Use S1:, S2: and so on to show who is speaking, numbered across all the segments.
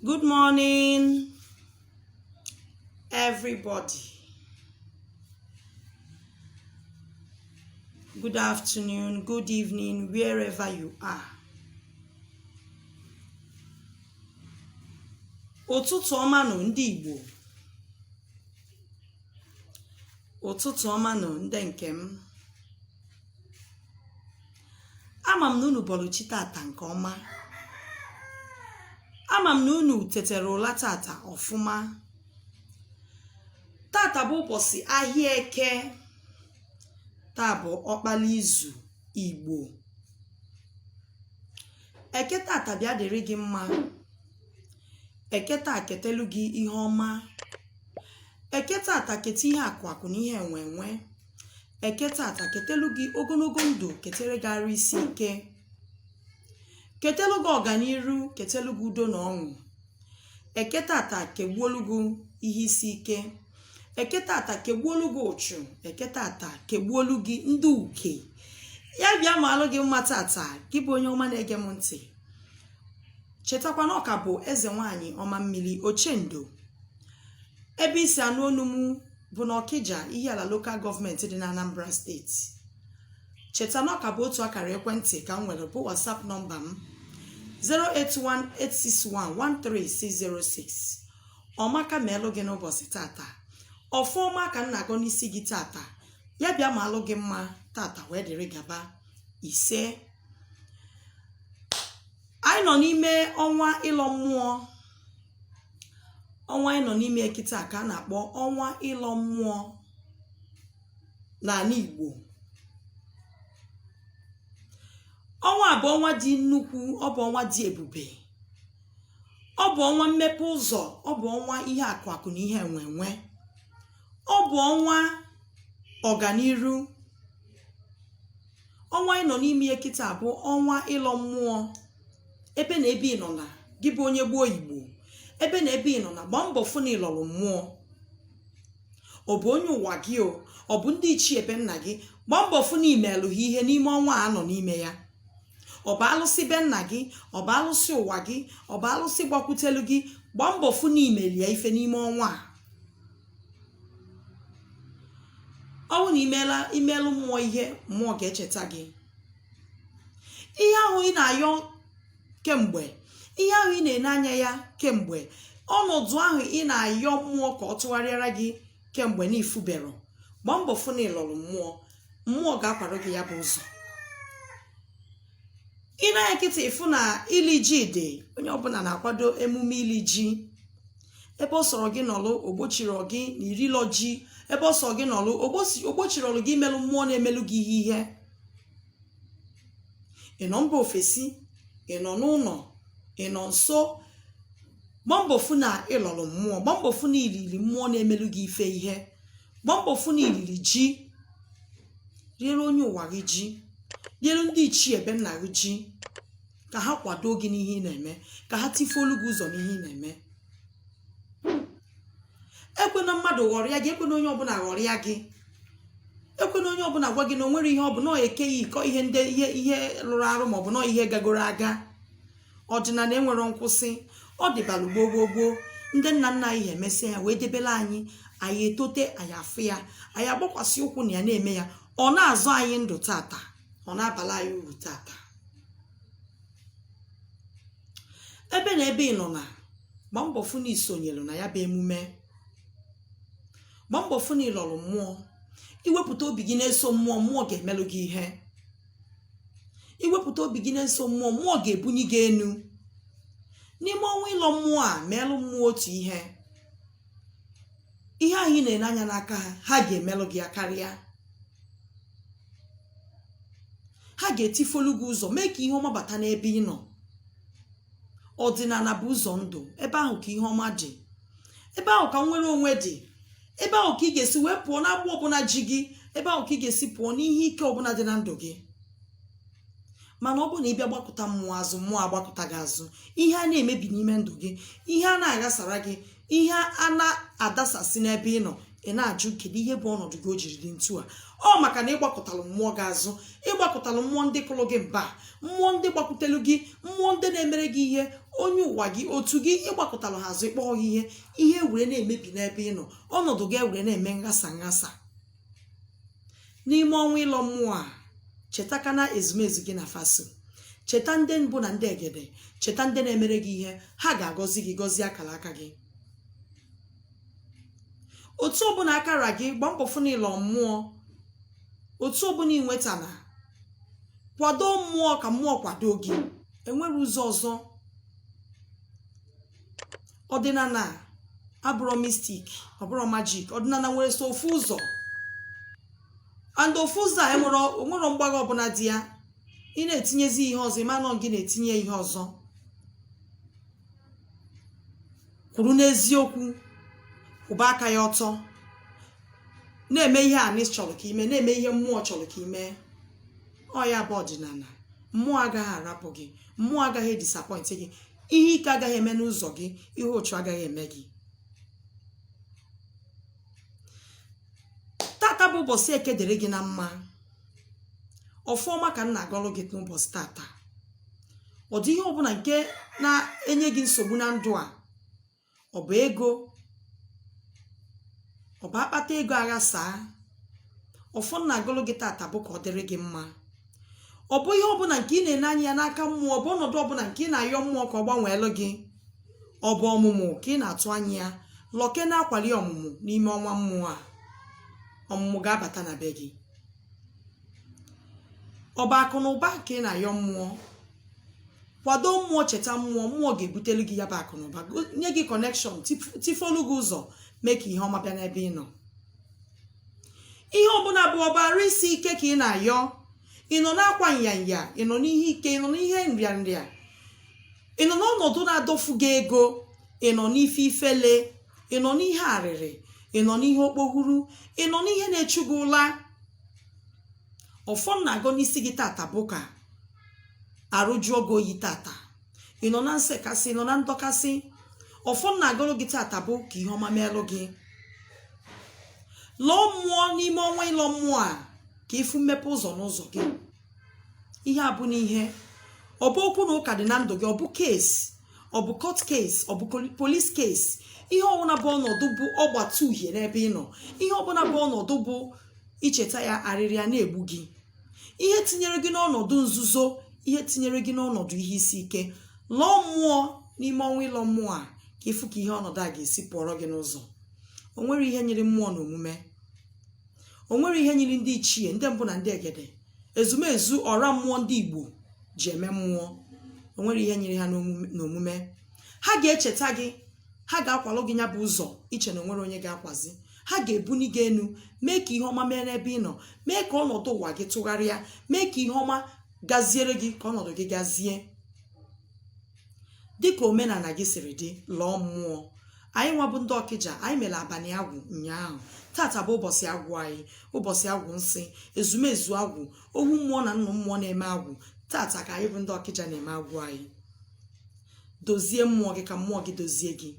S1: Good morning, everybody. Good afternoon, good evening, wherever you are. Ụtụtụ ọma nọ ndị Igbo. Ụtụtụ ọma nọ ndị nke m. Ama m na unu bọrọ chi tata nke ọma. Ama m na unu tetere ụla tata ọfụma. Tata bụ ụbọchị ahịa eke. Taa bụ ọkpala izu Igbo. Eke tata bịa dịrị gị mma. Eke taa ketelu gị ihe ọma. Eke tata kete ihe akụ na ihe enwe. Eke tata ketelu gị ogologo ndụ ketere gara isi ike. Ketelu gị ọganiru, ketelu gị udo na ọṅụ. Eke tata kegbuolu gị ihe isi ike. Eke tata kegbuolu gị ụchụ. Eke tata kegbuolu gị ndị uke. Ya bịa maalụ gị mma tata, gị bụ onye ọma na-ege m ntị. Chetakwa na ọka bụ eze nwanyị ọma mmiri Ochendo. Ebe isi anụ onu m bụ na Ọkịja Ihiala Local Government dị na Anambra Steeti. Cheta na ọka bụ otu akara ekwentị ka m nwere bụ WhatsApp nọmba m 08186113606. Ọmaka meelụ gị n'ụbọchị tata. Ọfọma ka m na-agọ n'isi gị tata. Ya bịa ma alụ gị mma tata wee dịrị gaba ise. Anyị nọ n'ime ọnwa ịlọ mmụọ. Ọnwa anyị nọ n'ime kịta ka a na-akpọ ọnwa ịlọ mmụọ n'ala Igbo. Ọnwa a bụ ọnwa dị nnukwu, ọ bụ ọnwa dị ebube. Ọ bụ ọnwa mmepe ụzọ, ọ bụ ọnwa ihe akụ na ihe enwe. Ọ bụ ọnwa ọganiru. Ọnwa anyị nọ n'ime kịta bụ ọnwa ịlọ mmụọ. Ebe na ebe ị nọ na gị bụ onye gboo Igbo. Ebe na ebe ị nọ na gbaa mbọ fụ na ịlọrọ mmụọ. Ọ bụ onye ụwa gị o, ọ bụ ndị ichie ebe nna gị, gbaa mbọ fụ na imelụ ha ihe n'ime ọnwa a nọ n'ime ya. Ọ bụ alụsị be nna gị, ọ bụ alụsị ụwa gị, ọ bụ alụsị gbakwutelu gị, gbaa mbọ fụ na imelie ife n'ime ọnwa a. Ọ bụ na imelụ mmụọ ihe, mmụọ ga-echeta gị. Ihe ahụ ị na-ayọ kemgbe, ihe ahụ ị na-ene anya ya kemgbe, ọnọdụ ahụ ị na-ayọ mmụọ ka ọ tụgharịara gị kemgbe n'ifubero, gbaa mbọ fụ na ịlọrọ mmụọ. Mmụọ ga-akwado gị ya bụ ụzọ. Ị na-anya kịta ịfụ na ili ji dị, onye ọbụla na-akwado emume ili ji. Ebe ọ sọrọ gị nọlụ ogbochiri gị na irilọ ji. Ebe ọ sọrọ gị nọlụ ogbochiri gị imelụ mmụọ na-emelụ gị ihe. Ị nọ mba ofesi, ị nọ n'ụlọ, ị nọ nso, gbaa mbọ fụ na ịlọrọ mmụọ. Gbaa mbọ fụ na ilili mmụọ na-emelụ gị ife ihe. Gbaa mbọ fụ na ilili ji. Riere onye ụwa gị ji. Riere ndị ichie ebe nna gị ji. Ka ha kwado gị n'ihe ị na-eme. Ka ha tifolu gị ụzọ n'ihe ị na-eme. Ekwena mmadụ ghọrịa gị. Ekwena onye ọbụla ghọrịa gị. Ekwena onye ọbụla gwa gị na o nwere ihe ọ bụ na ọ ekeghị ịkọ ihe rụrụ arụ maọbụ na ihe gagoro aga. Ọdịnala enwere nkwụsị. Ọ dịbalụ gboo. Ndị nna nna anyị emesịa ya wee debela anyị. Anyị etote, anyị afụ ya, anyị agbakwasị ụkwụ na ya na-eme ya. Ọ na-azụ anyị ndụ tata, ọ na-abala anyị uru tata. Ebe na ebe ị nọ na gbaa mbọ fụ na isonyelu na ya bụ emume. Gbaa mbọ fụ na ịlọrọ mmụọ. Iwepụta obi gị na-eso mmụọ, mmụọ ga-emelụ gị ihe. Iwepụta obi gị na-eso mmụọ, mmụọ ga-ebunye gị enu. N'ime ọnwa ịlọ mmụọ a, meelụ mmụọ otu ihe. Ihe ahụ ị na-ene anya n'aka ha ga-emelụ gị ya karịa. Ha ga-etifolu gị ụzọ, mee ka ihe ọma bata n'ebe ị nọ. Ọdịnala bụ ụzọ ndụ. Ebe ahụ ka ihe ọma dị. Ebe ahụ ka nnwere onwe dị. Ebe ahụ ka ị ga-esi wee pụọ n'agbụ ọbụla ji gị. Ebe ahụ ka ị ga-esi pụọ n'ihe ike ọbụla dị na ndụ gị. Mana ọ bụ na ị bịa gbakọta mmụọ azụ, mmụọ agbakọta gị azụ. Ihe a na-emebi n'ime ndụ gị, ihe a na-aghasara gị, ihe a na-adasasị n'ebe ị nọ, ị na-ajụ kedu ihe bụ ọnọdụ gị o jiri dị ntu a. Ọ maka na ịgbakọtalụ mmụọ gị azụ. Ịgbakọtalụ mmụọ ndị kụrụ gị mba, mmụọ ndị gbakwutelu gị, mmụọ ndị na-emere gị ihe. onye ụwa gị otu gị ịgbakọtara ha azụ ịkpọ ihe were na-emebi n'ebe ị nọ, ọnọdụ gị were na-eme nghasa n'ime ọnwa ịlọ mmụọ a. chetakana ezumezu gị na faso, cheta ndị mbụ na ndị egede, cheta ndị na-emere gị ihe, ha ga-agọzi gị, gọzie akara aka gị. otu ọbụla akara gị gba mbọ fụ n'ịlọ mmụọ, otu ọbụla inwetana kwado mmụọ ka mmụọ kwado gị. enwere ụzọ ọzọ. ọdịnala abụrụ mistik, ọ bụrụ majik. ọdịnala nwere so ofu ụzọ, and ofu ụzọ a enwere mgbagha ọbụla dị ya. ị na-etinyezi ihe ọzọ, ịma nọ gị na-etinye ihe ọzọ. kwuru n'eziokwu, kwụba aka ya ọtọ, na-eme ihe anị chọrọ ka ime, na-eme ihe mmụọ chọrọ ka ime. ọ ya bụ ọdịnala. mmụọ agaghị arapụ gị, mmụọ agaghị edisapọịntị gị, ihe ike agaghị eme n'ụzọ gị, ihe ochu agaghị eme gị. tata bụ ụbọchị eke dịrị gị na mma. ọfụma ka m na-agọrọ gị n'ụbọchị tata. ọ dị ihe ọbụla nke na-enye gị nsogbu na ndụ a, ọ bụ ego, ọ bụ akpata ego aghasaa, ọfọ na-agọrọ gị tata bụ ka ọ dịrị gị mma. ọ bụ ihe ọbụla nke ị na-ene anya ya n'aka mmụọ, ọ bụ ọnọdụ ọbụla nke ị na-ayọ mmụọ ka ọ gbanweelu gị, ọ bụ ọmụmụ ka ị na-atụ anya ya, lọke na-akwali ọmụmụ n'ime ọnwa mmụọ a. ọmụmụ ga-abata na be gị. ọ bụ akụ na ụba ka ị na-ayọ mmụọ, kwado mmụọ, cheta mmụọ, mmụọ ga-ebutelu gị ya bụ akụ na ụba, nye gị kọnekshọn, tifolu gị ụzọ, mee ka ihe ọma bịa n'ebe ị nọ. ihe ọbụla bụ ọbara isi ike ka ị na-ayọ, ị nọ n'akwa nyanya, ị nọ n'ihe ike, ị nọ n'ihe nrịanrịa, ị nọ n'ọnọdụ na-adọfu gị ego, ị nọ n'ife ifele, ị nọ n'ihe arịrị, ị nọ n'ihe okpohuru, ị nọ n'ihe na-echu gị ụla. ọfọ na-agọ n'isi gị tata bụ ka arụjụọ gị oyi tata. ị nọ na nsekasị, ị nọ na ndọkasị. ọfọ na-agọrọ gị tata bụ ka ihe ọma meelụ gị. lọọ mmụọ n'ime ọnwa ịlọ mmụọ a ka ịfụ mmepe ụzọ n'ụzọ gị. ihe a bụ n'ihe, ọ bụ okwu na ụka dị na ndụ gị, ọ bụ kesi, ọ bụ court case, ọ bụ police case. ihe ọbụla bụ ọnọdụ bụ ọgbata uhie n'ebe ị nọ, ihe ọbụla bụ ọnọdụ bụ icheta ya arịrịa na-egbu gị, ihe tinyere gị n'ọnọdụ nzuzo, ihe tinyere gị n'ọnọdụ ihe isi ike, lọọ mmụọ n'ime ọnwa ịlọ mmụọ a ka ịfụ ka ihe ọnọdụ a ga-esi pụọrọ gị n'ụzọ. o nwere ihe nyere mmụọ na omume, o nwere ihe nyere ndị ichie, ndị mbụ na ndị egede, ezumezu ọra mmụọ ndị Igbo ji eme mmụọ. o nwere ihe nyere ha n'omume. ha ga-echeta gị, ha ga-akwalụ gị ya bụ ụzọ iche na onwere onye ga-akwazi. ha ga-ebuni gị enu, mee ka ihe ọma mee n'ebe ị nọ, mee ka ọnọdụ ụwa gị tụgharịa, mee ka ihe ọma gaziere gị, ka ọnọdụ gị gazie dịka omenala gị siri dị. lọọ mmụọ. anyị nwabụ ndị Ọkịja, anyị mere abalị agwụ ụnyaahụ. tata bụ ụbọchị agwụ anyị, ụbọchị agwụ nsị, ezumezu agwụ, ohu mmụọ na nnụ mmụọ na-eme agwụ. tata ka anyị bụ ndị Ọkịja na-eme agwụ anyị. dozie mmụọ gị ka mmụọ gị dozie gị.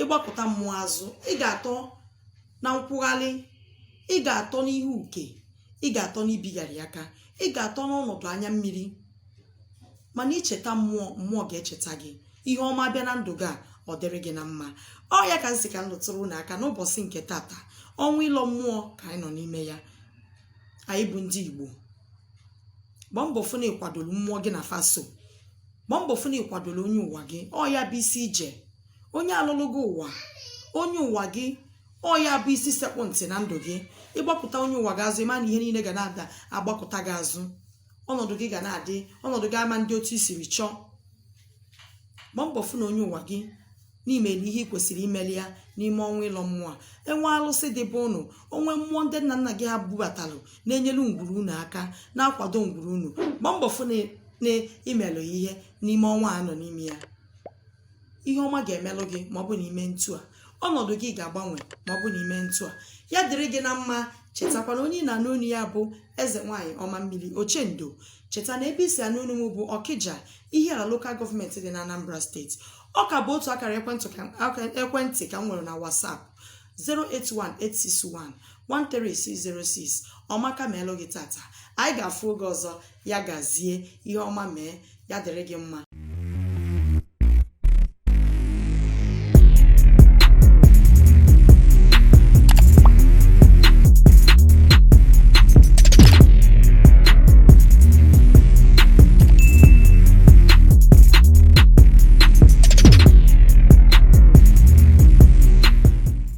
S1: ịgbapụta mmụọ azụ, ị ga-atọ na nkwụgharị, ị ga-atọ n'ihe uke, ị ga-atọ n'ibigharị aka, ị ga-atọ n'ọnọdụ anya mmiri. mana icheta mmụọ, mmụọ ga-echeta gị. ihe ọma bịa na ndụ gị a, ọ dịrị gị na mma. ọ ya ka m sị ka m lụtụrụ n'aka n'ụbọchị nke tata, ọnwa ịlọ mmụọ ka anyị nọ n'ime ya. anyị bụ ndị Igbo. gbaa mbọ fụ na ịkwadoro mmụọ gị na faso, gbaa mbọ fụ na ịkwadoro onye ụwa gị. ọ ya bụ isi ije. onye alụlụ gị ụwa, onye ụwa gị, ọ ya bụ isi sekpụ ntị na ndụ gị. ịgbapụta onye ụwa gị azụ, ịma na ihe niile ga na-ada agbakọta gị azụ. ọnọdụ gị ga na-adị, ọnọdụ gị ama ndị otu isiri chọọ. gbaa mbọ fụ na onye ụwa gị n'ime ihe ị kwesịrị imeli ya n'ime ọnwa ịlọ mmụọ a. enwe alụsị dị bụ ụnụ, onwe mmụọ ndị nna nna gị ha bubatalụ na-enyelu ngwuru unu aka, na-akwado ngwuru unu. gbaa mbọ fụ na imelụ ihe n'ime ọnwa a nọ n'ime ya. ihe ọma ga-emelụ gị ma ọ bụ n'ime ntu a. ọnọdụ gị ga-agbanwe ma ọ bụ n'ime ntu a. ya dịrị gị na mma. chetakwana onye ị na-anụ onu ya bụ eze nwanyị ọma mmiri Ochendo. cheta na ebe isi anụ onu m bụ Ọkịja, Ihiala lokal gọọmenti dị na Anambra steeti. ọ ka bụ otu akara ekwentị ka m nwere na WhatsApp 08186113606. ọmaka meelụ gị tata. anyị ga-afụ oge ọzọ. ya gazie, ihe ọma mee, ya dịrị gị mma.